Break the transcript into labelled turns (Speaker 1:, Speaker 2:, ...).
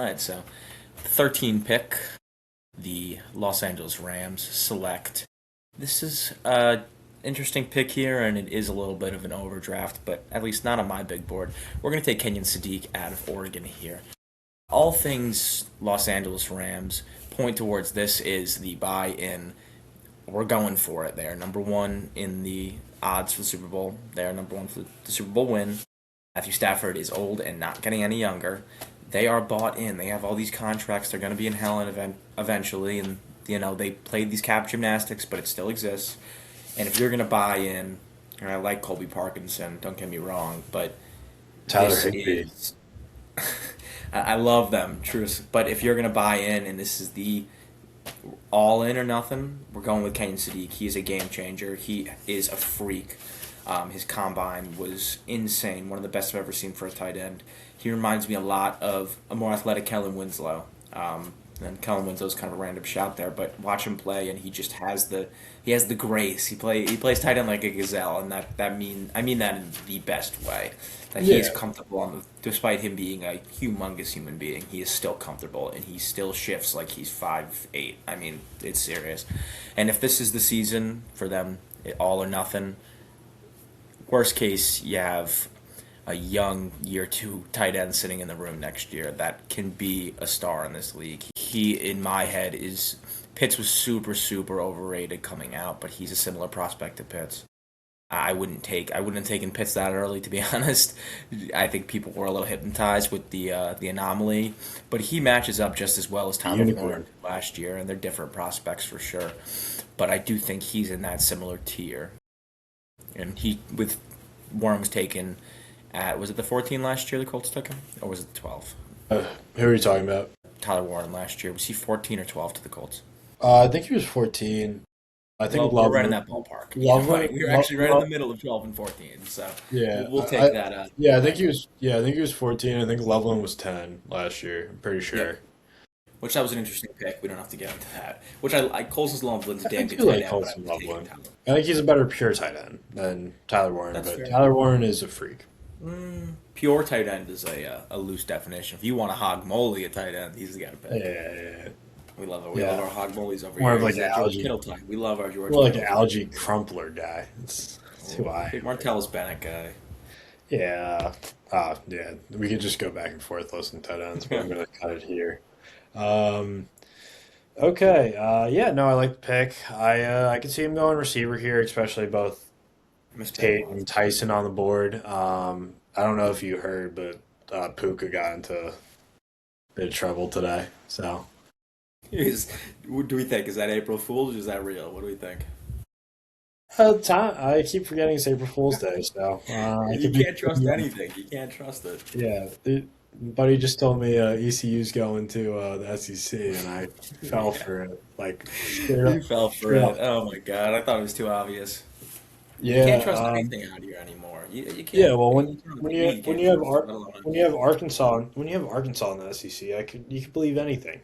Speaker 1: right, so 13 pick, the Los Angeles Rams select. This is a interesting pick here, and it is a little bit of an overdraft, but at least not on my big board. We're going to take Kenyon Sadiq out of Oregon here. All things Los Angeles Rams point towards this is the buy-in. We're going for it. They're number one in the odds for the Super Bowl. They're number one for the Super Bowl win. Matthew Stafford is old and not getting any younger. They are bought in. They have all these contracts. They're going to be in hell eventually, and they played these cap gymnastics, but it still exists. And if you're going to buy in, and I like Colby Parkinson, don't get me wrong, but
Speaker 2: Tyler
Speaker 1: this
Speaker 2: Higbee.
Speaker 1: is I love them, true. But if you're going to buy in, and this is the all in or nothing, we're going with Kenyon Sadiq. He's a game changer. He is a freak. His combine was insane. One of the best I've ever seen for a tight end. He reminds me a lot of a more athletic Kellen Winslow. And Kellen Winslow's kind of a random shout there, but watch him play, and he just has the grace. He plays tight end like a gazelle, and I mean that in the best way. That he is
Speaker 2: Yeah.
Speaker 1: comfortable despite him being a humongous human being. He is still comfortable, and he still shifts like he's 5'8". I mean, it's serious. And if this is the season for them, all or nothing. Worst case, you have a young year two tight end sitting in the room next year that can be a star in this league. He, in my head, is Pitts was super, super overrated coming out, but he's a similar prospect to Pitts. I wouldn't have taken Pitts that early, to be honest. I think people were a little hypnotized with the anomaly, but he matches up just as well as Tyler
Speaker 2: Unicorn.
Speaker 1: Warren last year, and they're different prospects for sure. But I do think he's in that similar tier. And he with Warren was taken at, was it the 14 last year the Colts took him, or was it the 12?
Speaker 2: Who are you talking about?
Speaker 1: Tyler Warren last year, was he 14 or 12 to the Colts?
Speaker 2: I think he was 14. I think
Speaker 1: Well, we're right in
Speaker 2: Loveland.
Speaker 1: that ballpark.
Speaker 2: Loveland.
Speaker 1: We're actually right in the middle of 12 and 14, so
Speaker 2: Yeah,
Speaker 1: we'll take that.
Speaker 2: yeah, I think he was. Yeah, I think he was 14. I think Loveland was 10 last year. I'm pretty sure.
Speaker 1: Yep. Which that was an interesting pick. We don't have to get into that. Which I Colson's Loveland's a
Speaker 2: I
Speaker 1: damn
Speaker 2: think
Speaker 1: good
Speaker 2: you
Speaker 1: tight
Speaker 2: like
Speaker 1: end, but
Speaker 2: Colson
Speaker 1: I'm taking
Speaker 2: Loveland.
Speaker 1: Tyler.
Speaker 2: I think he's a better pure tight end than Tyler Warren,
Speaker 1: That's
Speaker 2: but
Speaker 1: fair.
Speaker 2: Tyler Warren is a freak.
Speaker 1: Pure tight end is a loose definition. If you want a hog molly a tight end, he's the guy to
Speaker 2: Yeah,
Speaker 1: pick.
Speaker 2: yeah, yeah.
Speaker 1: We love it. We
Speaker 2: Yeah.
Speaker 1: love our hog mollies over
Speaker 2: More
Speaker 1: here.
Speaker 2: of like
Speaker 1: He's
Speaker 2: an
Speaker 1: that George
Speaker 2: algae,
Speaker 1: Kittle type. We love our George
Speaker 2: more like an
Speaker 1: Kittle.
Speaker 2: algae crumpler guy. That's who I am.
Speaker 1: Martellus Bennett guy.
Speaker 2: Yeah. Yeah. We could just go back and forth listening to tight ends, but I'm gonna cut it here. Um, okay. Yeah. No, I like the pick. I could see him going receiver here, especially both
Speaker 1: Mr.
Speaker 2: Tate and Tyson on the board. I don't know if you heard, but Puka got into a bit of trouble today. So
Speaker 1: What do we think? Is that April Fool's or is that real? What do we think?
Speaker 2: I keep forgetting it's April Fool's Day, so I
Speaker 1: You
Speaker 2: could be.
Speaker 1: can't trust anything. You can't trust it.
Speaker 2: Yeah, buddy just told me ECU's going to the SEC, and I fell for it. Like straight
Speaker 1: You
Speaker 2: up,
Speaker 1: fell for
Speaker 2: straight
Speaker 1: it.
Speaker 2: up.
Speaker 1: Oh my god! I thought it was too obvious. You
Speaker 2: Yeah,
Speaker 1: can't trust anything out here anymore. You
Speaker 2: yeah.
Speaker 1: can't.
Speaker 2: Well,
Speaker 1: You turn on the TV, you
Speaker 2: when
Speaker 1: can't
Speaker 2: you have
Speaker 1: trust it, let alone on
Speaker 2: When you have
Speaker 1: TV.
Speaker 2: Arkansas in the SEC, you could believe anything.